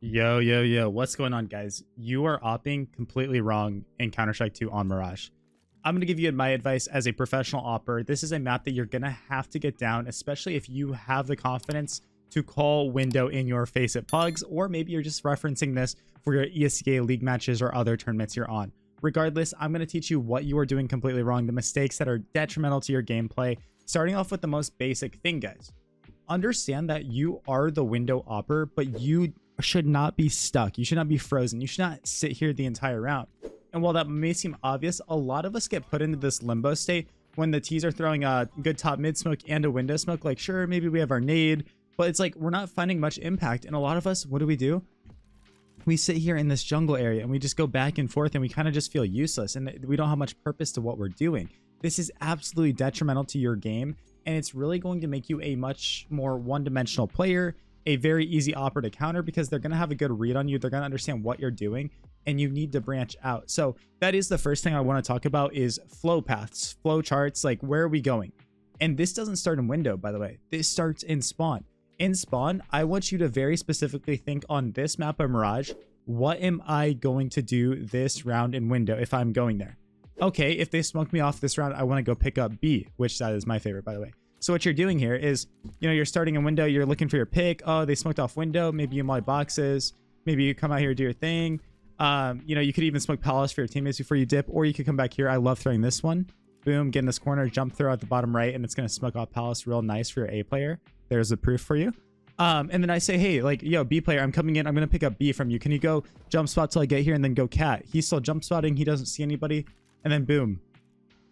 Yo, what's going on, guys? You are opping completely wrong in Counter-Strike 2 on Mirage. I'm going to give you my advice as a professional opper. This is a map that you're going to have to get down, especially if you have the confidence to call window in your face at pugs, or maybe you're just referencing this for your ESCA league matches or other tournaments you're on. Regardless, I'm going to teach you what you are doing completely wrong, the mistakes that are detrimental to your gameplay, starting off with the most basic thing, guys. Understand that you are the window opper, but you should not be stuck. You should not be frozen. You should not sit here the entire round. And while that may seem obvious, a lot of us get put into this limbo state when the T's are throwing a good top mid smoke and a window smoke. Like, sure, maybe we have our nade, but it's like we're not finding much impact. And a lot of us, what do? We sit here in this jungle area and we just go back and forth and we kind of just feel useless and we don't have much purpose to what we're doing. This is absolutely detrimental to your game, and it's really going to make you a much more one-dimensional player, a very easy opper to counter, because they're going to have a good read on you. They're going to understand what you're doing, and you need to branch out. So that is the first thing I want to talk about, is flow paths, flow charts, like where are we going? And this doesn't start in window, by the way. This starts in spawn. In spawn, I want you to very specifically think on this map of Mirage, what am I going to do this round in window if I'm going there? Okay, if they smoke me off this round, I want to go pick up B, which that is my favorite, by the way. So what you're doing here is, you're starting a window, you're looking for your pick. Oh, they smoked off window. Maybe you molly boxes. Maybe you come out here, do your thing. You could even smoke palace for your teammates before you dip, or you could come back here. I love throwing this one. Boom, get in this corner, jump throw at the bottom right, and it's going to smoke off palace real nice for your A player. There's the proof for you. And then I say, hey, like, yo, B player, I'm coming in. I'm going to pick up B from you. Can you go jump spot till I get here and then go cat? He's still jump spotting. He doesn't see anybody. And then boom,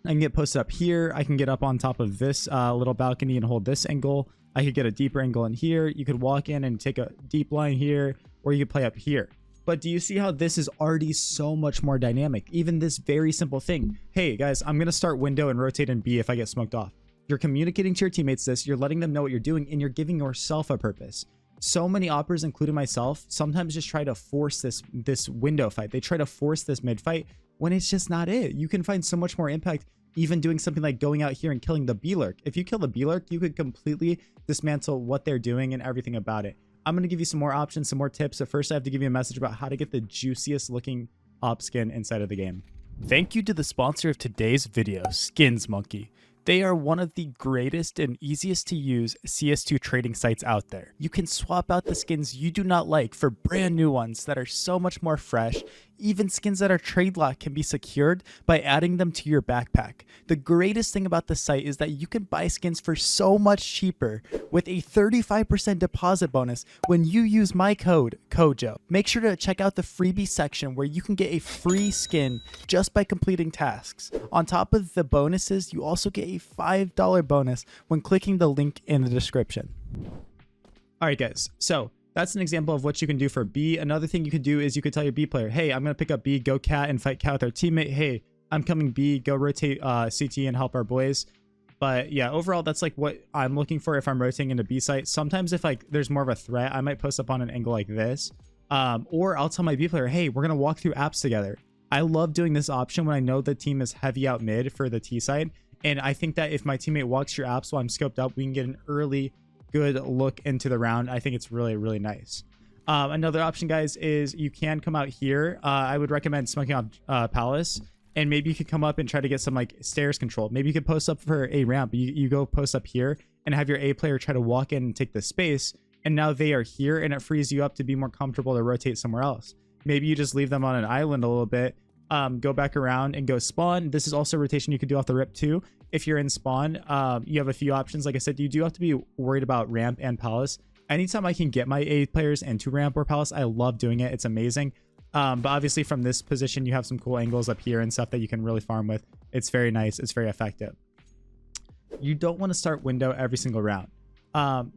I can get posted up here. I can get up on top of this little balcony and hold this angle. I could get a deeper angle in here. You could walk in and take a deep line here, or you could play up here. But do you see how this is already so much more dynamic? Even this very simple thing. Hey, guys, I'm going to start window and rotate in B if I get smoked off. You're communicating to your teammates this. You're letting them know what you're doing, and you're giving yourself a purpose. So many oppers, including myself, sometimes just try to force this window fight. They try to force this mid fight when it's just not it. You can find so much more impact even doing something like going out here and killing the B-lurk. If you kill the B-lurk, you could completely dismantle what they're doing and everything about it. I'm going to give you some more options, some more tips. So first, I have to give you a message about how to get the juiciest looking op skin inside of the game. Thank you to the sponsor of today's video, SkinsMonkey. They are one of the greatest and easiest to use CS2 trading sites out there. You can swap out the skins you do not like for brand new ones that are so much more fresh. Even skins that are trade locked can be secured by adding them to your backpack. The greatest thing about the site is that you can buy skins for so much cheaper with a 35% deposit bonus when you use my code, KOJO. Make sure to check out the freebie section where you can get a free skin just by completing tasks. On top of the bonuses, you also get a $5 bonus when clicking the link in the description. All right, guys, so that's an example of what you can do for B. Another thing you could do is you could tell your B player, hey, I'm going to pick up B, go cat and fight cat with our teammate. Hey, I'm coming B, go rotate CT and help our boys. But yeah, overall, that's like what I'm looking for if I'm rotating into B site. Sometimes if like there's more of a threat, I might post up on an angle like this. Or I'll tell my B player, hey, we're going to walk through apps together. I love doing this option when I know the team is heavy out mid for the T side. And I think that if my teammate walks your apps while I'm scoped up, we can get an early good look into the round. I think it's really, really nice. Another option, guys, is you can come out here. I would recommend smoking off Palace, and maybe you could come up and try to get some like stairs control. Maybe you could post up for a ramp. You go post up here and have your A player try to walk in and take the space. And now they are here, and it frees you up to be more comfortable to rotate somewhere else. Maybe you just leave them on an island a little bit. Go back around and go spawn. This is also a rotation you could do off the rip too. If you're in spawn, you have a few options. Like I said, you do have to be worried about ramp and palace. Anytime I can get my A players into ramp or palace, I love doing it. It's amazing. But obviously from this position, you have some cool angles up here and stuff that you can really farm with. It's very nice. It's very effective. You don't want to start window every single round.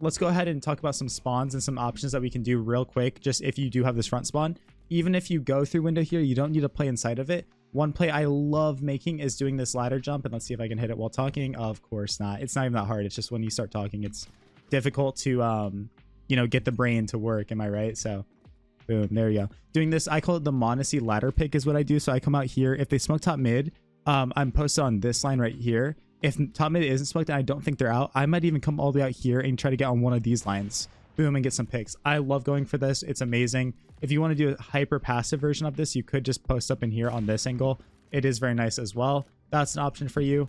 Let's go ahead and talk about some spawns and some options that we can do real quick. Just if you do have this front spawn, even if you go through window here, you don't need to play inside of it. One play I love making is doing this ladder jump, and let's see if I can hit it while talking. Of course not. It's not even that hard. It's just when you start talking, it's difficult to, get the brain to work. Am I right? So boom, there you go. Doing this, I call it the Monacy ladder pick is what I do. So I come out here. If they smoke top mid, I'm posted on this line right here. If top mid isn't smoked and I don't think they're out, I might even come all the way out here and try to get on one of these lines. boom, and get some picks. I love going for this. It's amazing. If you want to do a hyper passive version of this, you could just post up in here on this angle. It is very nice as well. That's an option for you.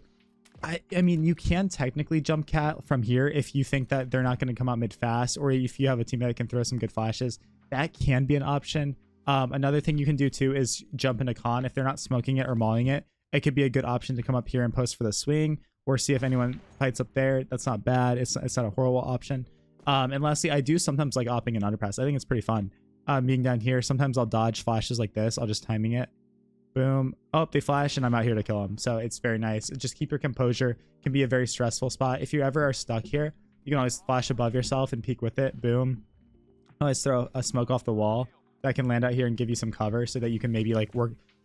I mean, you can technically jump cat from here if you think that they're not going to come out mid fast, or if you have a teammate that can throw some good flashes. That can be an option. Another thing you can do too is jump into con. If they're not smoking it or mauling it, it could be a good option to come up here and post for the swing, or see if anyone fights up there. That's not bad. It's not a horrible option. And lastly, I do sometimes like Awping and underpass. I think it's pretty fun. Being down here, sometimes I'll dodge flashes like this. I'll just timing it. Boom. Oh, they flash and I'm out here to kill them. So it's very nice. Just keep your composure. It can be a very stressful spot. If you ever are stuck here, you can always flash above yourself and peek with it. Boom. Always throw a smoke off the wall that can land out here and give you some cover so that you can maybe like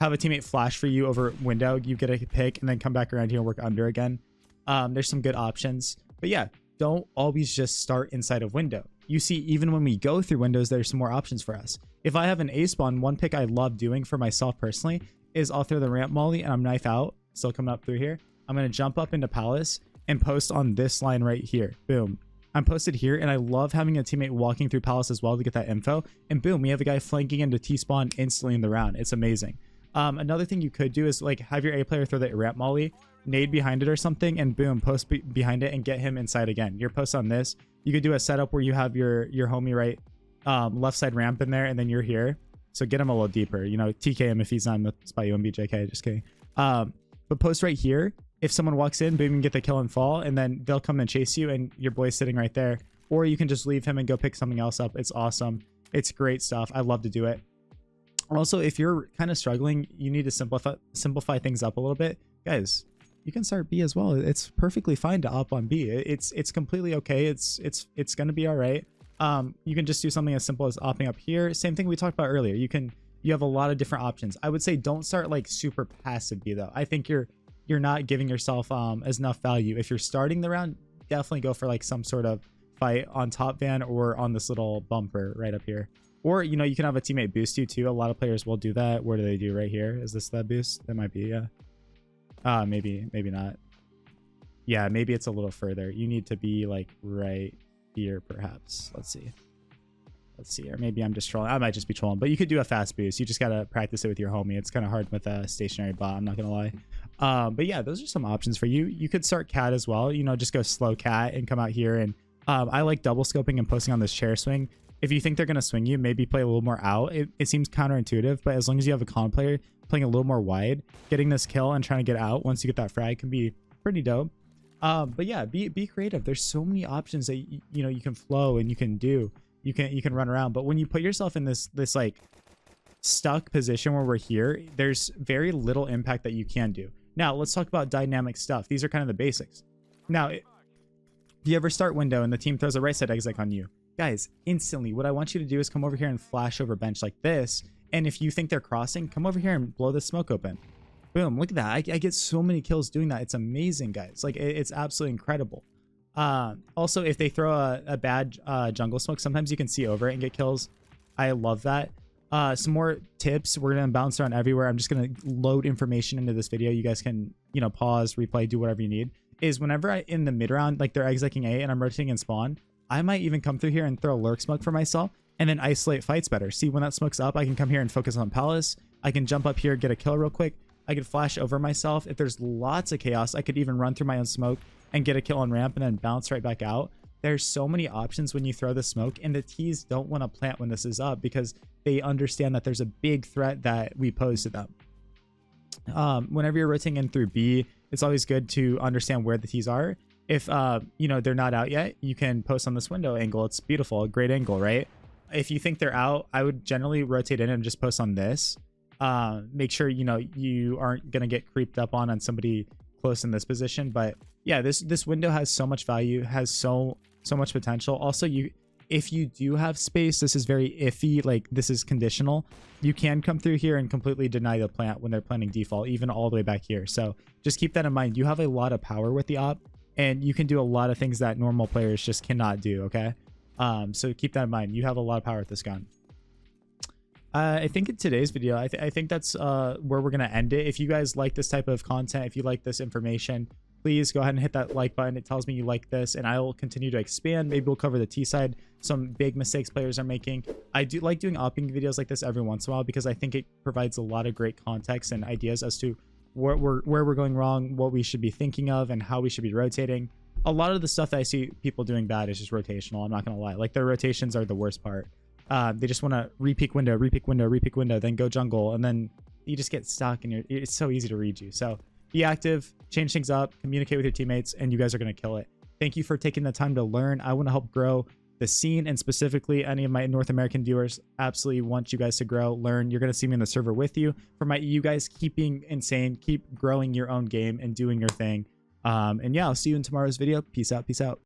have a teammate flash for you over window. You get a pick and then come back around here and work under again. There's some good options. But yeah, don't always just start inside of window. You see, even when we go through windows, there's some more options for us. If I have an A spawn, one pick I love doing for myself personally is I'll throw the ramp molly and I'm knife out, still coming up through here. I'm going to jump up into palace and post on this line right here. Boom. I'm posted here, and I love having a teammate walking through palace as well to get that info. And boom, we have a guy flanking into T-spawn instantly in the round. It's amazing. Another thing you could do is like have your A player throw the ramp molly, nade behind it or something, and boom, post behind it and get him inside again. Your post on this, you could do a setup where you have your homie right left side ramp in there, and then you're here. So get him a little deeper, you know, TK him if he's on the spot you and BJK, just kidding. But post right here. If someone walks in, boom, you can get the kill and fall, and then they'll come and chase you, and your boy's sitting right there. Or you can just leave him and go pick something else up. It's awesome. It's great stuff. I love to do it. Also, if you're kind of struggling, you need to simplify things up a little bit. Guys, you can start B as well. It's perfectly fine to op on B. It's completely okay. It's gonna be all right. You can just do something as simple as opping up here. Same thing we talked about earlier. You have a lot of different options. I would say don't start like super passive B though. I think you're not giving yourself as enough value. If you're starting the round, definitely go for like some sort of fight on top van or on this little bumper right up here. Or, you know, you can have a teammate boost you too. A lot of players will do that. Where do they do? Right here? Is this that boost? That might be, yeah. Maybe not. Yeah, maybe it's a little further. You need to be like right here perhaps. Let's see. Or maybe I'm just trolling. I might just be trolling, but you could do a fast boost. You just got to practice it with your homie. It's kind of hard with a stationary bot, I'm not going to lie. But yeah, those are some options for you. You could start cat as well. You know, just go slow cat and come out here. And I like double scoping and posting on this chair swing. If you think they're going to swing you, maybe play a little more out. It seems counterintuitive, but as long as you have a con player playing a little more wide, getting this kill and trying to get out once you get that frag can be pretty dope. But yeah, be creative. There's so many options that you know you can flow and you can do. You can run around, but when you put yourself in this like stuck position where we're here, there's very little impact that you can do. Now let's talk about dynamic stuff. These are kind of the basics. Now, if you ever start window and the team throws a right side exec on you, guys, instantly what I want you to do is come over here and flash over bench like this. And if you think they're crossing, come over here and blow the smoke open. Boom, look at that. I get so many kills doing that. It's amazing, guys. Like it's absolutely incredible. Also, if they throw a bad jungle smoke, sometimes you can see over it and get kills. I love that. Some more tips. We're gonna bounce around everywhere. I'm just gonna load information into this video. You guys can, you know, pause, replay, do whatever you need. Is whenever in the mid round, like they're execing A and I'm rotating in spawn, I might even come through here and throw a lurk smoke for myself and then isolate fights better. See, when that smoke's up, I can come here and focus on palace. I can jump up here, get a kill real quick. I could flash over myself. If there's lots of chaos, I could even run through my own smoke and get a kill on ramp and then bounce right back out. There's so many options when you throw the smoke, and the T's don't want to plant when this is up because they understand that there's a big threat that we pose to them. Whenever you're rotating in through B, it's always good to understand where the T's are. If you know they're not out yet, you can post on this window angle. It's beautiful, a great angle, right? If you think they're out, I would generally rotate in and just post on this. Make sure you know you aren't gonna get creeped up on somebody close in this position. But yeah, this window has so much value, has so much potential. Also, if you do have space, this is very iffy, like this is conditional. You can come through here and completely deny the plant when they're planting default, even all the way back here. So just keep that in mind. You have a lot of power with the op, and you can do a lot of things that normal players just cannot do. Okay, so keep that in mind. You have a lot of power with this gun. I think in today's video, I think that's where we're gonna end it. If you guys like this type of content, if you like this information, please go ahead and hit that like button. It tells me you like this, and I will continue to expand. Maybe we'll cover the T side, some big mistakes players are making. I do like doing Awping videos like this every once in a while because I think it provides a lot of great context and ideas as to where we're going wrong, what we should be thinking of, and how we should be rotating. A lot of the stuff that I see people doing bad is just rotational. I'm not gonna lie. Like, their rotations are the worst part. They just want to repeak window, then go jungle, and then you just get stuck, and it's so easy to read you. So be active, change things up, communicate with your teammates, and you guys are going to kill it. Thank you for taking the time to learn. I want to help grow the scene, and specifically any of my North American viewers. Absolutely want you guys to grow, learn. You're going to see me in the server with you. For you guys, keep being insane, keep growing your own game and doing your thing. And yeah, I'll see you in tomorrow's video. Peace out. Peace out.